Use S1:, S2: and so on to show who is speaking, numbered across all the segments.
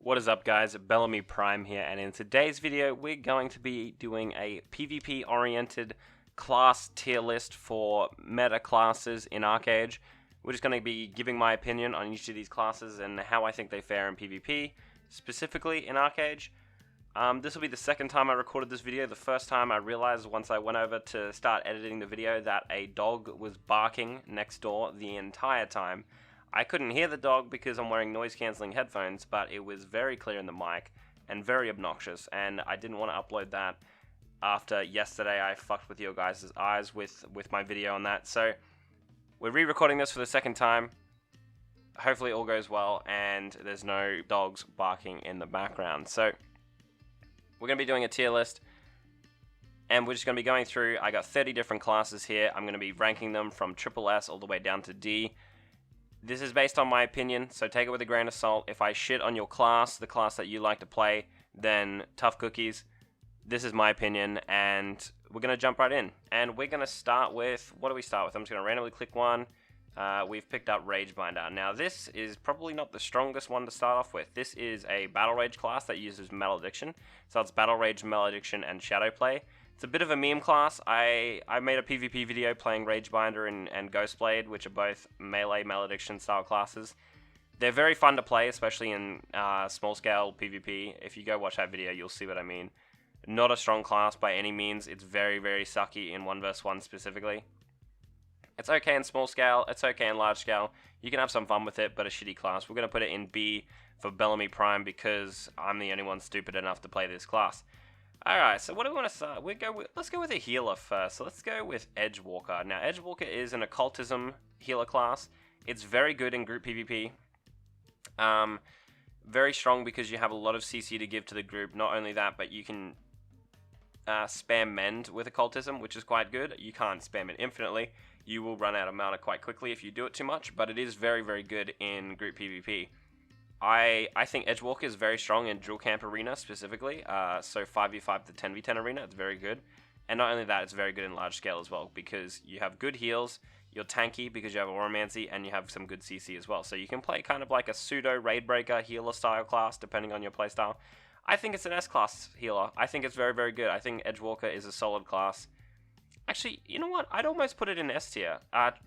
S1: What is up, guys? Belamy Prime here, and in today's video we're going to be doing a PvP oriented class tier list for meta classes in Arcade. We're just going to be giving my opinion on each of these classes and how I think they fare in PvP, specifically in Arcade. This will be the second time I recorded this video. The first time I realized once I went over to start editing the video that a dog was barking next door the entire time. I couldn't hear the dog because I'm wearing noise-cancelling headphones, but it was very clear in the mic and very obnoxious, and I didn't want to upload that after yesterday I fucked with your guys' eyes with my video on that. So we're re-recording this for the second time. Hopefully it all goes well and there's no dogs barking in the background. So we're going to be doing a tier list, and we're just going to be going through. I got 30 different classes here. I'm going to be ranking them from S all the way down to D. This is based on my opinion, so take it with a grain of salt. If I shit on your class, the class that you like to play, then tough cookies. This is my opinion, and we're going to jump right in. And we're going to start with, what do we start with? I'm just going to randomly click one. We've picked up Ragebinder. Now this is probably not the strongest one to start off with. This is a Battle Rage class that uses Malediction. So it's Battle Rage, Malediction, and Shadowplay. It's a bit of a meme class. I made a PvP video playing Ragebinder and Ghostblade, which are both melee Malediction style classes. They're very fun to play, especially in small scale PvP. If you go watch that video, you'll see what I mean. Not a strong class by any means. It's very, very sucky in 1v1 specifically. It's okay in small scale, it's okay in large scale. You can have some fun with it, but a shitty class. We're going to put it in B for Belamy Prime because I'm the only one stupid enough to play this class. Alright, so what do we want to start? Let's go with a healer first. So let's go with Edgewalker. Now, Edgewalker is an occultism healer class. It's very good in group PvP. Very strong because you have a lot of CC to give to the group. Not only that, but you can spam mend with occultism, which is quite good. You can't spam it infinitely. You will run out of mana quite quickly if you do it too much, but it is very, very good in group PvP. I think Edgewalker is very strong in Drill Camp Arena specifically, so 5v5 to 10v10 Arena, it's very good. And not only that, it's very good in large scale as well, because you have good heals, you're tanky because you have Oromancy, and you have some good CC as well. So you can play kind of like a pseudo Raid Breaker healer style class, depending on your playstyle. I think it's an S-class healer. I think it's very, very good. I think Edgewalker is a solid class. Actually, you know what? I'd almost put it in S tier,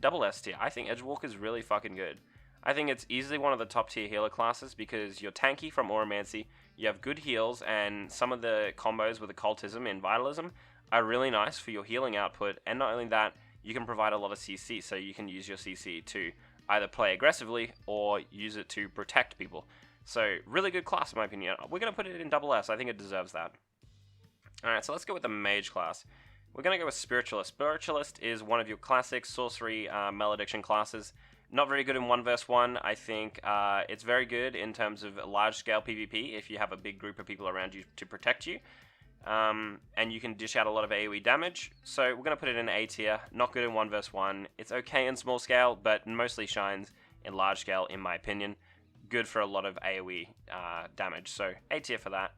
S1: double S tier. I think Edgewalker is really fucking good. I think it's easily one of the top tier healer classes because you're tanky from Oromancy, you have good heals, and some of the combos with occultism and vitalism are really nice for your healing output. And not only that, you can provide a lot of CC, so you can use your CC to either play aggressively or use it to protect people. So really good class in my opinion. We're going to put it in double S. I think it deserves that. Alright, so let's go with the Mage class. We're going to go with Spiritualist. Spiritualist is one of your classic sorcery malediction classes. Not very good in 1v1. I think it's very good in terms of large-scale PvP if you have a big group of people around you to protect you. And you can dish out a lot of AoE damage. So we're going to put it in A tier. Not good in 1v1. It's okay in small scale, but mostly shines in large scale in my opinion. Good for a lot of AoE damage. So A tier for that.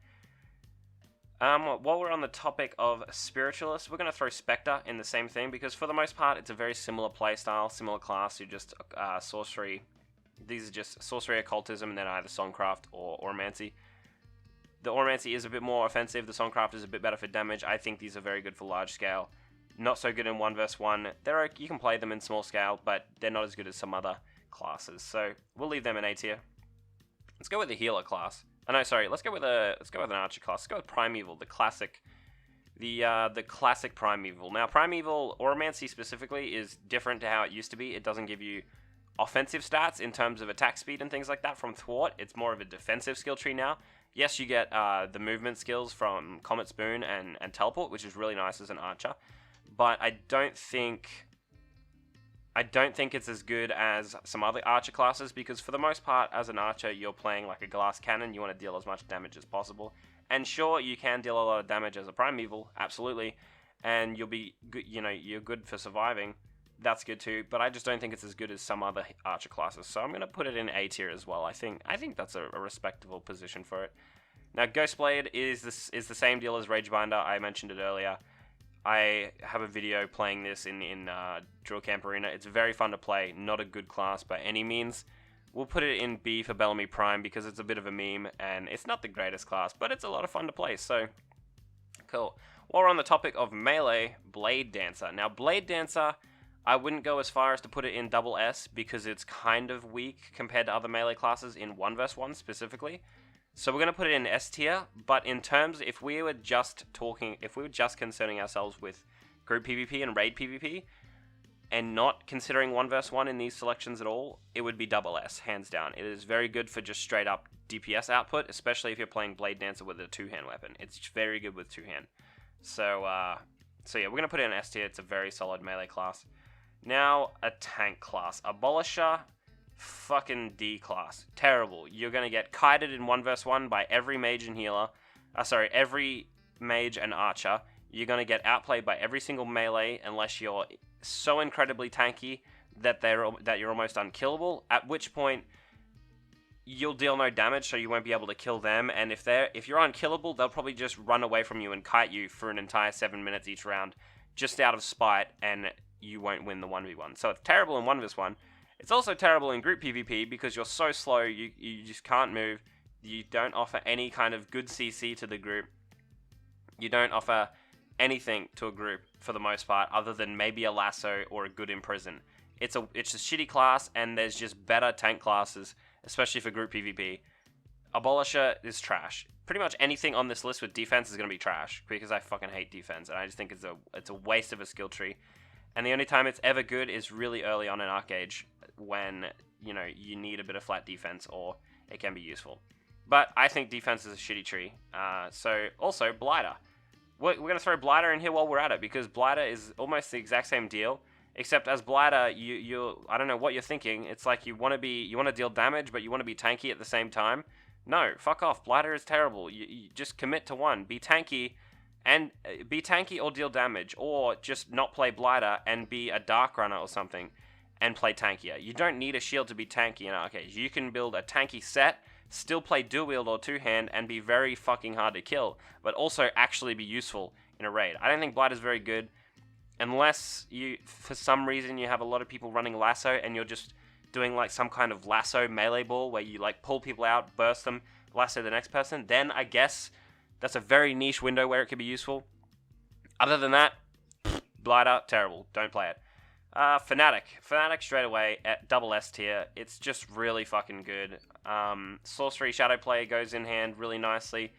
S1: While we're on the topic of Spiritualist, we're going to throw Spectre in the same thing because for the most part it's a very similar playstyle, similar class. You just sorcery. These are just sorcery, occultism, and then either Songcraft or Oromancy. The Oromancy is a bit more offensive. The Songcraft is a bit better for damage. I think these are very good for large scale. Not so good in 1v1. You can play them in small scale, but they're not as good as some other classes. So we'll leave them in A tier. Let's go with the healer class. Oh, no, sorry. Let's go with an archer class. Let's go with Primeval, the classic Primeval. Now, Primeval Oromancy specifically is different to how it used to be. It doesn't give you offensive stats in terms of attack speed and things like that from Thwart. It's more of a defensive skill tree now. Yes, you get the movement skills from Comet Spoon and Teleport, which is really nice as an archer. But I don't think it's as good as some other archer classes because for the most part, as an archer, you're playing like a glass cannon. You want to deal as much damage as possible. And sure, you can deal a lot of damage as a Primeval, absolutely. And you'll be good, you're good for surviving. That's good too, but I just don't think it's as good as some other archer classes. So I'm going to put it in A tier as well. I think that's a respectable position for it. Now, Ghostblade is the same deal as Ragebinder. I mentioned it earlier. I have a video playing this in Drill Camp Arena. It's very fun to play. Not a good class by any means. We'll put it in B for Belamy Prime because it's a bit of a meme and it's not the greatest class, but it's a lot of fun to play, so cool. While we're on the topic of melee, Blade Dancer. Now, Blade Dancer, I wouldn't go as far as to put it in double S because it's kind of weak compared to other melee classes in 1v1 specifically. So we're going to put it in S tier, but in terms, if we were just concerning ourselves with group PvP and raid PvP, and not considering 1v1 in these selections at all, it would be double S, hands down. It is very good for just straight up DPS output, especially if you're playing Blade Dancer with a two-hand weapon. It's very good with two-hand. So yeah, we're going to put it in S tier. It's a very solid melee class. Now, a tank class. Abhilasha, fucking D class. Terrible. You're going to get kited in 1v1 by every mage and healer. Every mage and archer. You're going to get outplayed by every single melee unless you're so incredibly tanky that you're almost unkillable, at which point you'll deal no damage, so you won't be able to kill them, and if you're unkillable, they'll probably just run away from you and kite you for an entire 7 minutes each round, just out of spite, and you won't win the 1v1. So it's terrible in 1v1. It's also terrible in group PvP because you're so slow, you just can't move, you don't offer any kind of good CC to the group, you don't offer anything to a group for the most part, other than maybe a lasso or a good imprison. It's a shitty class, and there's just better tank classes, especially for group PvP. Abhilasha is trash. Pretty much anything on this list with defense is going to be trash, because I fucking hate defense, and I just think it's a waste of a skill tree. And the only time it's ever good is really early on in Arcage, when, you need a bit of flat defense, or it can be useful. But I think defense is a shitty tree. So, also, Blighter. We're going to throw Blighter in here while we're at it, because Blighter is almost the exact same deal, except as Blighter, I don't know what you're thinking. It's like you want to deal damage, but you want to be tanky at the same time. No, fuck off. Blighter is terrible. You just commit to one. Be tanky or deal damage, or just not play Blighter and be a Dark Runner or something and play tankier. You don't need a shield to be tanky in Arcade. You can build a tanky set, still play dual wield or two-hand, and be very fucking hard to kill, but also actually be useful in a raid. I don't think Blighter's very good, unless for some reason you have a lot of people running lasso, and you're just doing like some kind of lasso melee ball, where you like pull people out, burst them, lasso the next person, then I guess that's a very niche window where it could be useful. Other than that, Blighter, terrible, don't play it. Fnatic straight away at double S tier. It's just really fucking good. Sorcery Shadowplay goes in hand really nicely.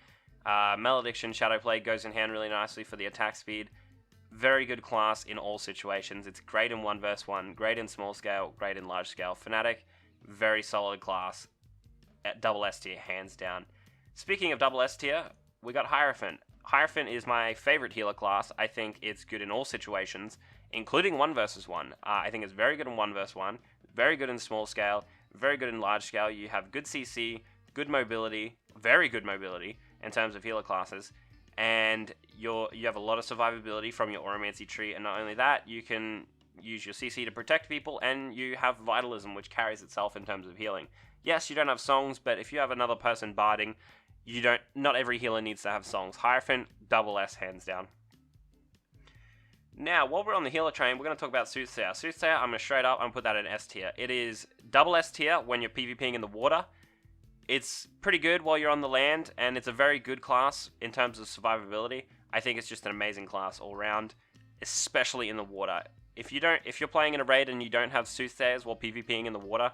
S1: Malediction Shadowplay goes in hand really nicely for the attack speed. Very good class in all situations. It's great in 1v1, great in small scale, great in large scale. Fnatic, very solid class at double S tier, hands down. Speaking of double S tier, we got Hierophant. Hierophant is my favorite healer class. I think it's good in all situations, including 1 versus 1. I think it's very good in 1 versus 1, very good in small scale, very good in large scale. You have good CC, good mobility, very good mobility in terms of healer classes, and you have a lot of survivability from your Oromancy tree, and not only that, you can use your CC to protect people, and you have Vitalism, which carries itself in terms of healing. Yes, you don't have songs, but if you have another person barding, not every healer needs to have songs. Hierophant, double S, hands down. Now, while we're on the healer train, we're going to talk about Soothsayer. Soothsayer, I'm going to put that in S tier. It is double S tier when you're PvPing in the water. It's pretty good while you're on the land, and it's a very good class in terms of survivability. I think it's just an amazing class all around, especially in the water. If you're playing in a raid and you don't have Soothsayers while PvPing in the water,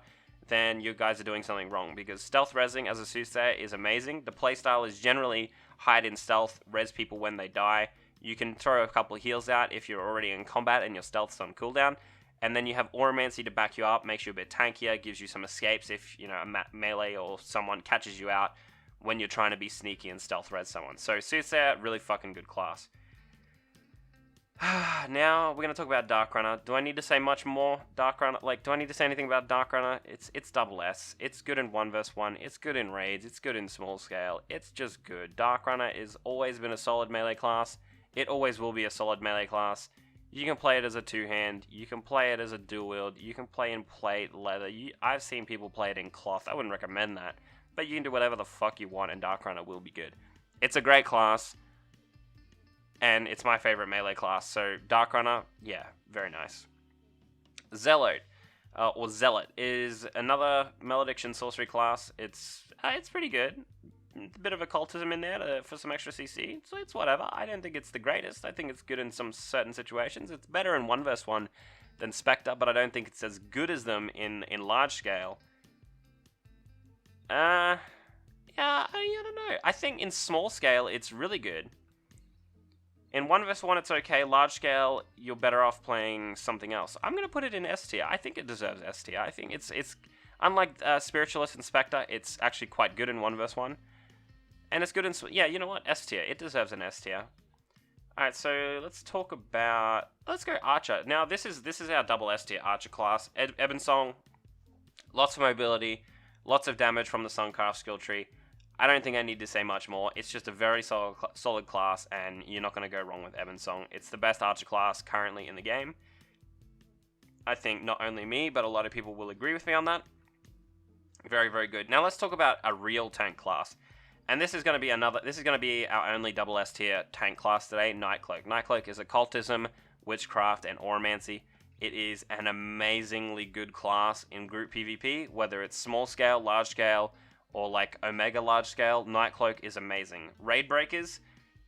S1: then you guys are doing something wrong, because stealth resing as a Soothsayer is amazing. The playstyle is generally hide in stealth, res people when they die. You can throw a couple of heals out if you're already in combat and your stealth's on cooldown. And then you have Oromancy to back you up, makes you a bit tankier, gives you some escapes if, a melee or someone catches you out when you're trying to be sneaky and stealth res someone. So Soothsayer, really fucking good class. Now, we're going to talk about Dark Runner. Do I need to say much more? Dark Runner, do I need to say anything about Dark Runner? It's double S. It's good in 1 versus 1. It's good in raids. It's good in small scale. It's just good. Dark Runner has always been a solid melee class. It always will be a solid melee class. You can play it as a two-hand. You can play it as a dual-wield. You can play in plate, leather. I've seen people play it in cloth. I wouldn't recommend that. But you can do whatever the fuck you want, and Dark Runner will be good. It's a great class, and it's my favorite melee class. So Dark Runner, yeah, very nice. Zealot. or Zealot is another malediction sorcery class. It's pretty good. A bit of occultism in there for some extra CC. So it's whatever. I don't think it's the greatest. I think it's good in some certain situations. It's better in 1v1 than Spectre, but I don't think it's as good as them in large scale. Yeah, I don't know. I think in small scale, it's really good. In 1v1, it's okay. Large scale, you're better off playing something else. I'm going to put it in S tier. I think it deserves S tier. I think it's unlike Spiritualist and Spectre, it's actually quite good in 1v1. And it's good in... Yeah, you know what? S tier. It deserves an S tier. Alright, so let's talk about... Let's go Archer. Now, this is our double S tier Archer class. Bane Song, lots of mobility, lots of damage from the Suncraft skill tree. I don't think I need to say much more. It's just a very solid class, and you're not going to go wrong with Bane Song. It's the best Archer class currently in the game. I think not only me, but a lot of people will agree with me on that. Very, very good. Now let's talk about a real tank class. And this is going to be our only double S tier tank class today, Cloak. Cloak is occultism, witchcraft, and oromancy. It is an amazingly good class in group PvP, whether it's small scale, large scale, or like Omega large scale. Cloak is amazing. Raid breakers,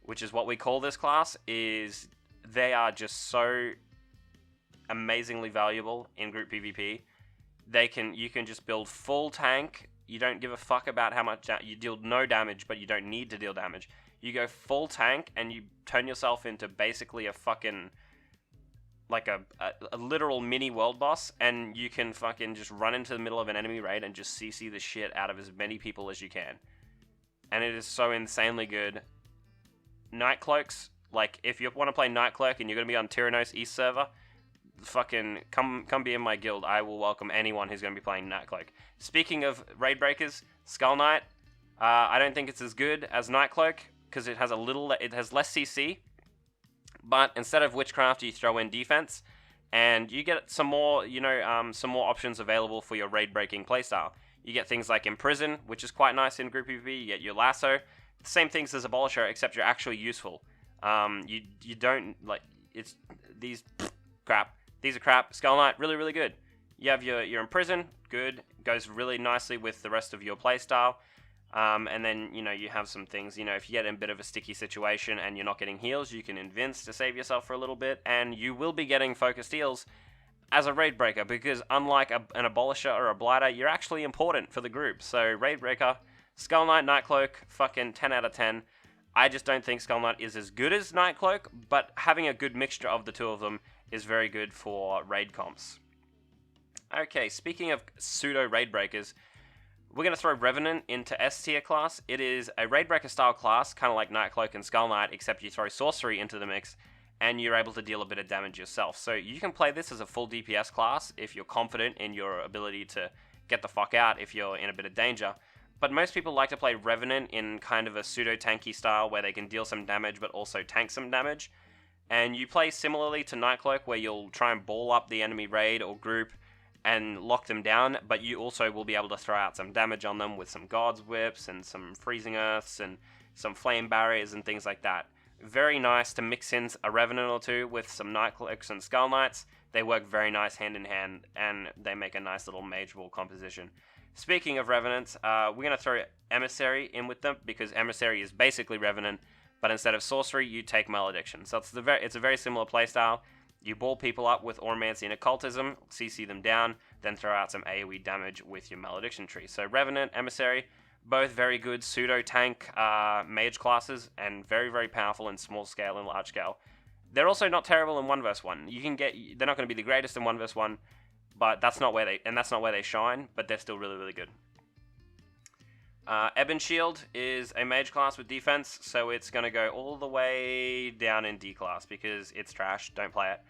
S1: which is what we call this class, they are just so amazingly valuable in group PvP. You can just build full tank. You don't give a fuck about how much you deal no damage, but you don't need to deal damage. You go full tank and you turn yourself into basically a fucking like a literal mini world boss, and you can fucking just run into the middle of an enemy raid and just CC the shit out of as many people as you can. And it is so insanely good. Cloaks, like if you want to play Cloak and you're going to be on Tyrannos East server, fucking come be in my guild. I will welcome anyone who's going to be playing Cloak. Speaking of raid breakers, Skull Knight, I don't think it's as good as Cloak because it has less CC, but instead of witchcraft you throw in defense and you get some more options available for your raid breaking playstyle. You get things like Imprison, which is quite nice in group PvP. You get your Lasso, same things as Abhilasha, except you're actually useful. You don't like it's these crap. These are crap. Skull Knight, really, really good. You have your Imprison, good. Goes really nicely with the rest of your playstyle. And then, you have some things, if you get in a bit of a sticky situation and you're not getting heals, you can Invince to save yourself for a little bit. And you will be getting focused heals as a raid breaker, because unlike an Abhilasha or a Blighter, you're actually important for the group. So, raid breaker, Skull Knight, Cloak, fucking 10 out of 10. I just don't think Skull Knight is as good as Cloak, but having a good mixture of the two of them is very good for raid comps. Okay, speaking of pseudo raid breakers, we're going to throw Revenant into S tier class. It is a raid breaker style class, kind of like Cloak and Skull Knight, except you throw sorcery into the mix and you're able to deal a bit of damage yourself. So you can play this as a full DPS class if you're confident in your ability to get the fuck out if you're in a bit of danger. But most people like to play Revenant in kind of a pseudo-tanky style where they can deal some damage but also tank some damage. And you play similarly to Cloak, where you'll try and ball up the enemy raid or group and lock them down, but you also will be able to throw out some damage on them with some God's Whips and some Freezing Earths and some Flame Barriers and things like that. Very nice to mix in a Revenant or two with some Cloaks and Skull Knights. They work very nice hand in hand, and they make a nice little Mage Wall composition. Speaking of Revenants, we're going to throw Emissary in with them, because Emissary is basically Revenant, but instead of sorcery, you take Malediction. So it's a very similar playstyle. You ball people up with Oromancy and Occultism, CC them down, then throw out some AoE damage with your Malediction tree. So Revenant, Emissary, both very good pseudo-tank mage classes, and very, very powerful in small scale and large scale. They're also not terrible in 1v1. They're not going to be the greatest in 1v1, but that's not where they shine, but they're still really, really good. Ebon Shield is a mage class with defense, so it's going to go all the way down in D class because it's trash. Don't play it.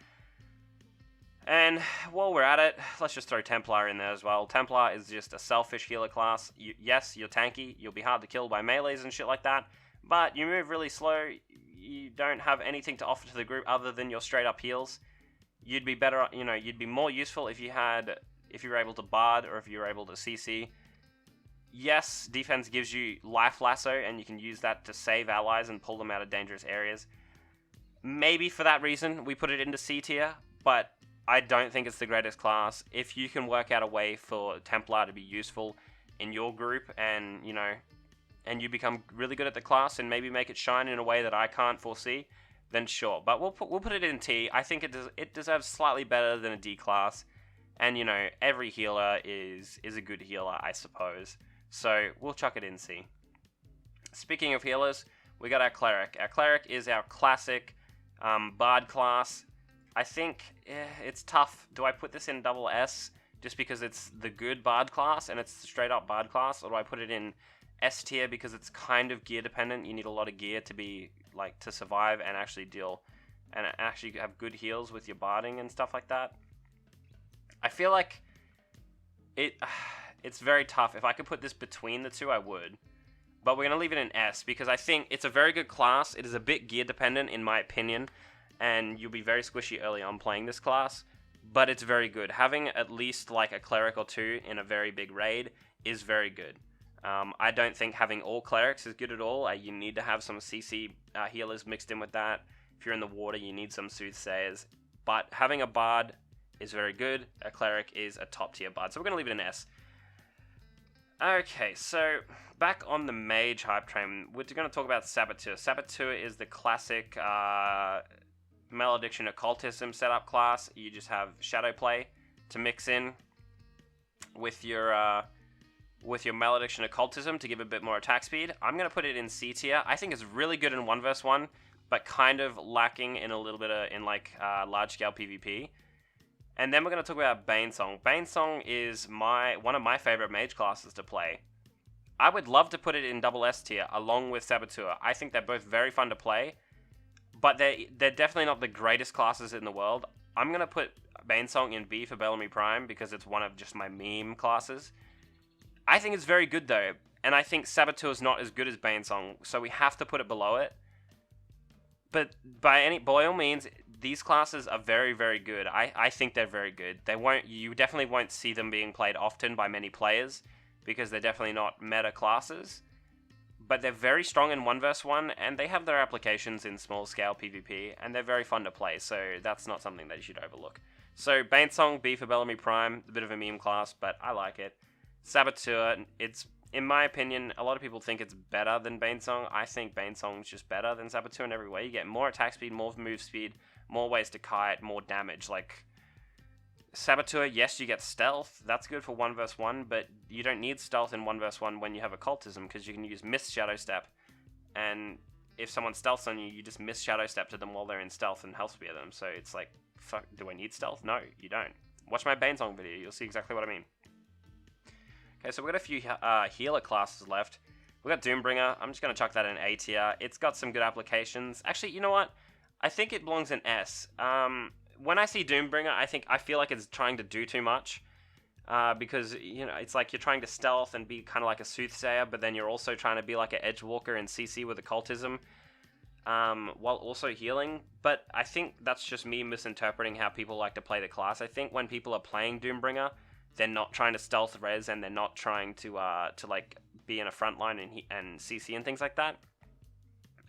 S1: And while we're at it, let's just throw Templar in there as well. Templar is just a selfish healer class. Yes, you're tanky. You'll be hard to kill by melees and shit like that, but you move really slow. You don't have anything to offer to the group other than your straight up heals. You'd be better, you'd be more useful if you were able to Bard or if you were able to CC. Yes, defense gives you Life Lasso, and you can use that to save allies and pull them out of dangerous areas. Maybe for that reason, we put it into C tier, but I don't think it's the greatest class. If you can work out a way for Templar to be useful in your group, and and you become really good at the class and maybe make it shine in a way that I can't foresee, then sure. But we'll put it in T. I think it deserves slightly better than a D class. And every healer is a good healer, I suppose. So we'll chuck it in C. Speaking of healers, we got our Cleric. Our Cleric is our classic Bard class. I think it's tough. Do I put this in double S just because it's the good Bard class and it's straight up Bard class, or do I put it in S tier because it's kind of gear dependent? You need a lot of gear to be to survive and actually deal and actually have good heals with your barding and stuff like that. I feel like it's very tough. If I could put this between the two, I would. But we're going to leave it in S because I think it's a very good class. It is a bit gear dependent in my opinion, and you'll be very squishy early on playing this class, but it's very good. Having at least like a Cleric or two in a very big raid is very good. I don't think having all Clerics is good at all. You need to have some CC healers mixed in with that. If you're in the water, you need some Soothsayers. But having a Bard is very good. A Cleric is a top tier Bard. So we're going to leave it in S. Okay, so back on the Mage hype train, we're going to talk about Saboteur. Saboteur is the classic Malediction Occultism setup class. You just have Shadow Play to mix in with your Malediction Occultism to give a bit more attack speed. I'm going to put it in C tier. I think it's really good in 1v1, but kind of lacking in a little bit of large-scale PvP. And then we're going to talk about Bane Song. Bane Song is one of my favorite mage classes to play. I would love to put it in double S tier along with Saboteur. I think they're both very fun to play, but they're definitely not the greatest classes in the world. I'm going to put Bane Song in B for Belamy Prime because it's one of just my meme classes. I think it's very good though, and I think Saboteur is not as good as Bane Song, so we have to put it below it. But by all means, these classes are very, very good. I think they're very good. You definitely won't see them being played often by many players because they're definitely not meta classes. But they're very strong in 1v1, and they have their applications in small scale PvP, and they're very fun to play, so that's not something that you should overlook. So Bane Song, B for Belamy Prime, a bit of a meme class, but I like it. Saboteur, it's, in my opinion, a lot of people think it's better than Bane Song. I think Bane Song's just better than Saboteur in every way. You get more attack speed, more move speed, more ways to kite, more damage. Like, Saboteur, yes, you get stealth. That's good for 1v1, but you don't need stealth in 1v1 when you have Occultism, because you can use Miss Shadow Step, and if someone stealths on you, you just Miss Shadow Step to them while they're in stealth and health spear them. So it's like, fuck, do I need stealth? No, you don't. Watch my Bane Song video, you'll see exactly what I mean. Okay, so we've got a few healer classes left. We've got Doombringer. I'm just going to chuck that in A tier. It's got some good applications. Actually, you know what? I think it belongs in S. When I see Doombringer, I feel like it's trying to do too much. Because, it's like you're trying to stealth and be kind of like a Soothsayer, but then you're also trying to be like an Edgewalker and CC with Occultism, while also healing. But I think that's just me misinterpreting how people like to play the class. I think when people are playing Doombringer, they're not trying to stealth res, and they're not trying to like be in a front line and CC and things like that.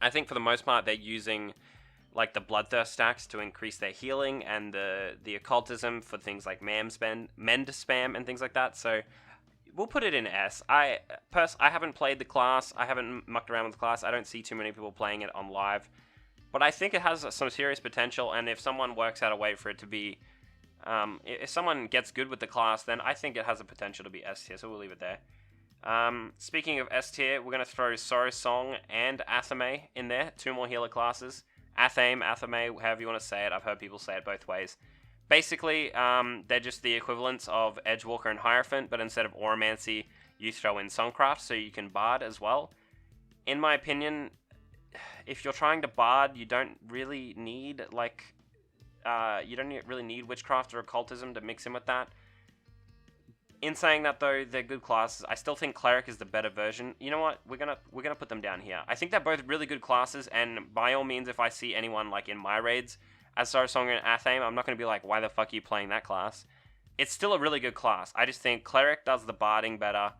S1: I think for the most part they're using like the Bloodthirst stacks to increase their healing, and the Occultism for things like Mend spam and things like that. So we'll put it in S. I haven't played the class. I haven't mucked around with the class. I don't see too many people playing it on live, but I think it has some serious potential. And if someone works out a way for it to be if someone gets good with the class, then I think it has a potential to be S tier, so we'll leave it there. Speaking of S tier, we're going to throw Sorrow Song and Athame in there. Two more healer classes. Athame, however you want to say it. I've heard people say it both ways. Basically, they're just the equivalents of Edgewalker and Hierophant, but instead of Auramancy, you throw in Songcraft, so you can Bard as well. In my opinion, if you're trying to Bard, you don't really need, really need Witchcraft or Occultism to mix in with that. In saying that though, they're good classes. I still think Cleric is the better version. You know what? We're gonna put them down here. I think they're both really good classes, and by all means, if I see anyone like in my raids as Sorcersonger and Athame, I'm not gonna be like, why the fuck are you playing that class? It's still a really good class. I just think Cleric does the barding better,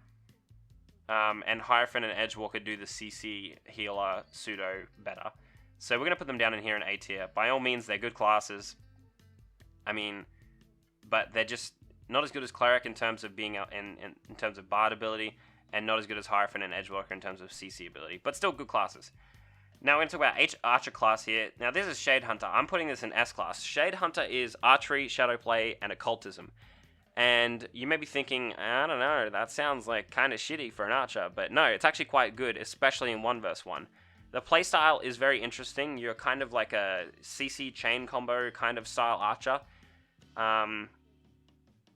S1: and Hierophant and Edgewalker do the CC healer pseudo better. So we're gonna put them down in here in A tier. By all means, they're good classes. I mean, but they're just not as good as Cleric in terms of being in terms of Bard ability, and not as good as Hierophant and Edgeworker in terms of CC ability, but still good classes. Now we're going to talk about Archer class here. Now this is Shade Hunter. I'm putting this in S class. Shade Hunter is archery, shadowplay, and occultism. And you may be thinking, I don't know, that sounds like kind of shitty for an archer, but no, it's actually quite good, especially in 1v1. The playstyle is very interesting. You're kind of like a CC chain combo kind of style archer.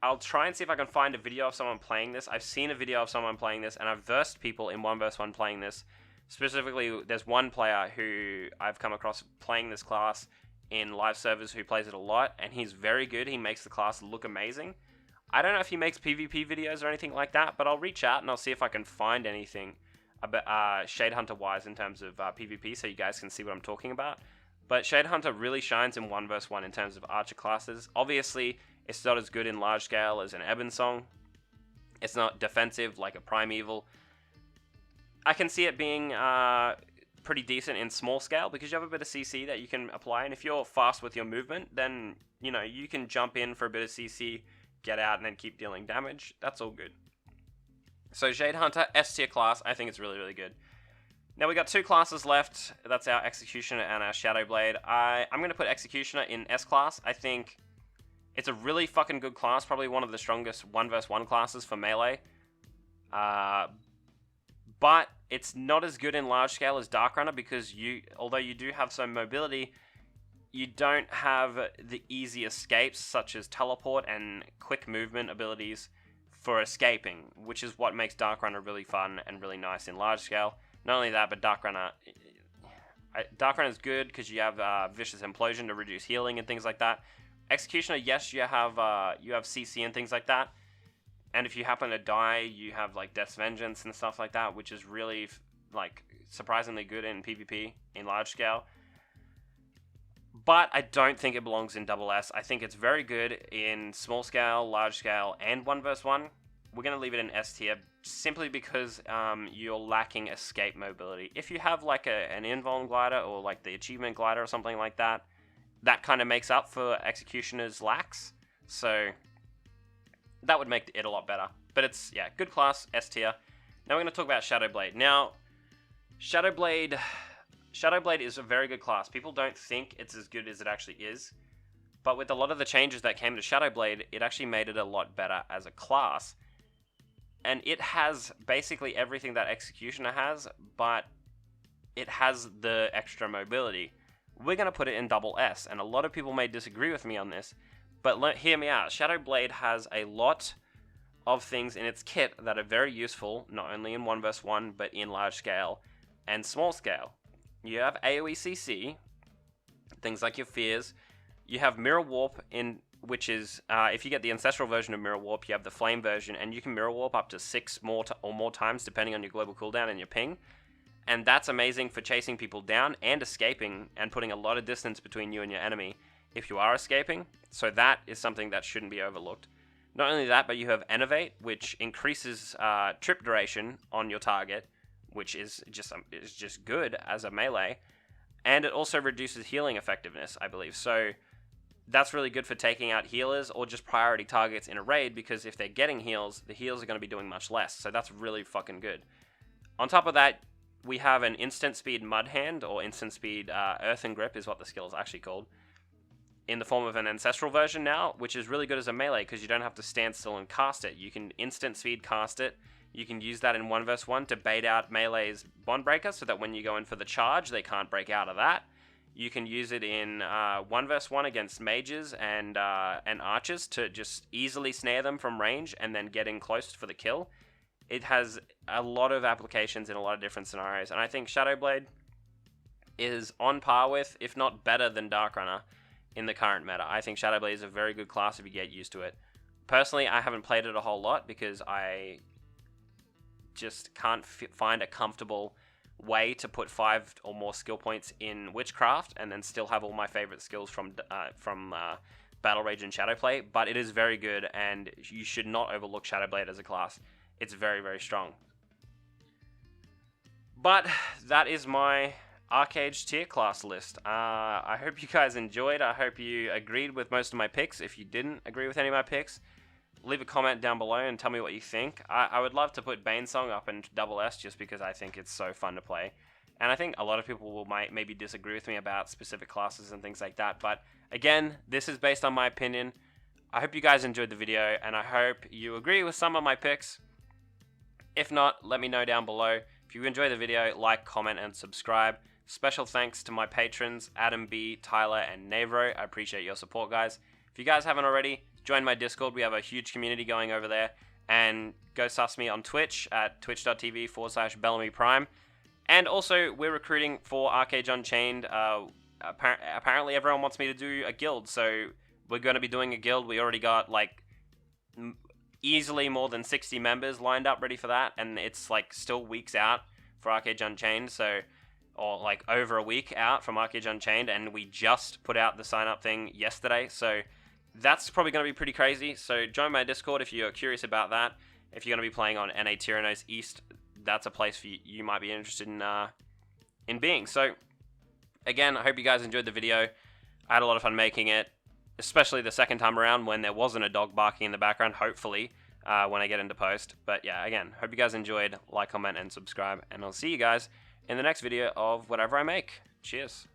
S1: I'll try and see if I can find a video of someone playing this. I've seen a video of someone playing this, and I've versed people in 1v1 playing this. Specifically, there's one player who I've come across playing this class in live servers who plays it a lot, and he's very good. He makes the class look amazing. I don't know if he makes PvP videos or anything like that, but I'll reach out and I'll see if I can find anything about Shade Hunter wise in terms of PvP, so you guys can see what I'm talking about. But Shade Hunter really shines in 1v1 in terms of archer classes. Obviously, it's not as good in large scale as an Bane Song. It's not defensive like a Primeval. I can see it being pretty decent in small scale because you have a bit of CC that you can apply, and if you're fast with your movement, then you know you can jump in for a bit of CC, get out, and then keep dealing damage. That's all good. So Shade Hunter, S tier class, I think it's really, really good. Now we got two classes left. That's our Executioner and our Shadowblade. I'm going to put Executioner in S class. I think it's a really fucking good class, probably one of the strongest 1v1 classes for melee. But it's not as good in large scale as Darkrunner because although you do have some mobility, you don't have the easy escapes such as teleport and quick movement abilities for escaping, which is what makes Darkrunner really fun and really nice in large scale. Not only that, but Darkrunner is good because you have Vicious Implosion to reduce healing and things like that. Executioner, yes, you have CC and things like that. And if you happen to die, you have like Death's Vengeance and stuff like that, which is really like surprisingly good in PvP in large scale. But I don't think it belongs in double S. I think it's very good in small scale, large scale, and 1v1. We're going to leave it in S tier simply because you're lacking escape mobility. If you have like an invuln glider or like the achievement glider or something like that, that kind of makes up for Executioner's lacks. So that would make it a lot better. But it's, yeah, good class, S tier. Now we're going to talk about Shadowblade. Now, Shadowblade is a very good class. People don't think it's as good as it actually is. But with a lot of the changes that came to Shadowblade, it actually made it a lot better as a class. And it has basically everything that Executioner has, but it has the extra mobility. We're going to put it in double S, and a lot of people may disagree with me on this, but hear me out. Shadowblade has a lot of things in its kit that are very useful, not only in 1v1, but in large scale and small scale. You have AoE CC, things like your fears. You have Mirror Warp, which is, if you get the Ancestral version of Mirror Warp, you have the Flame version, and you can Mirror Warp up to 6 or more times, depending on your global cooldown and your ping. And that's amazing for chasing people down and escaping, and putting a lot of distance between you and your enemy if you are escaping. So that is something that shouldn't be overlooked. Not only that, but you have Innovate, which increases trip duration on your target, which is just good as a melee, and it also reduces healing effectiveness, I believe. So that's really good for taking out healers or just priority targets in a raid, because if they're getting heals, the heals are going to be doing much less. So that's really fucking good. On top of that, we have an instant speed Mud Hand, or instant speed Earthen Grip is what the skill is actually called, in the form of an Ancestral version now, which is really good as a melee because you don't have to stand still and cast it. You can instant speed cast it. You can use that in 1v1 to bait out melee's Bondbreaker so that when you go in for the charge, they can't break out of that. You can use it in 1v1 against mages and archers to just easily snare them from range and then get in close for the kill. It has a lot of applications in a lot of different scenarios, and I think Shadowblade is on par with, if not better than Darkrunner in the current meta. I think Shadowblade is a very good class if you get used to it. Personally, I haven't played it a whole lot because I just can't find a comfortable way to put 5 or more skill points in Witchcraft and then still have all my favorite skills from Battle Rage and Shadowplay, but it is very good, and you should not overlook Shadowblade as a class. It's very, very strong. But that is my Arcade tier class list. I hope you guys enjoyed. I hope you agreed with most of my picks. If you didn't agree with any of my picks, leave a comment down below and tell me what you think. I would love to put Bane Song up in double S just because I think it's so fun to play. And I think a lot of people will maybe disagree with me about specific classes and things like that. But again, this is based on my opinion. I hope you guys enjoyed the video, and I hope you agree with some of my picks. If not, let me know down below. If you enjoyed the video, like, comment, and subscribe. Special thanks to my patrons, Adam B, Tyler, and Navro. I appreciate your support, guys. If you guys haven't already, join my Discord. We have a huge community going over there. And go sus me on Twitch at twitch.tv/Belamy Prime. And also, we're recruiting for Arcade Unchained. Apparently, everyone wants me to do a guild, so we're going to be doing a guild. We already got, like, easily more than 60 members lined up ready for that, and it's, like, still weeks out for Arcade Unchained, so, or, like, over a week out from Arcade Unchained, and we just put out the sign-up thing yesterday, so that's probably going to be pretty crazy. So join my Discord if you're curious about that. If you're going to be playing on NA Tyrannos East, that's a place for you might be interested in being. So again, I hope you guys enjoyed the video. I had a lot of fun making it, especially the second time around when there wasn't a dog barking in the background, hopefully, when I get into post. But yeah, again, hope you guys enjoyed. Like, comment, and subscribe, and I'll see you guys in the next video of whatever I make. Cheers.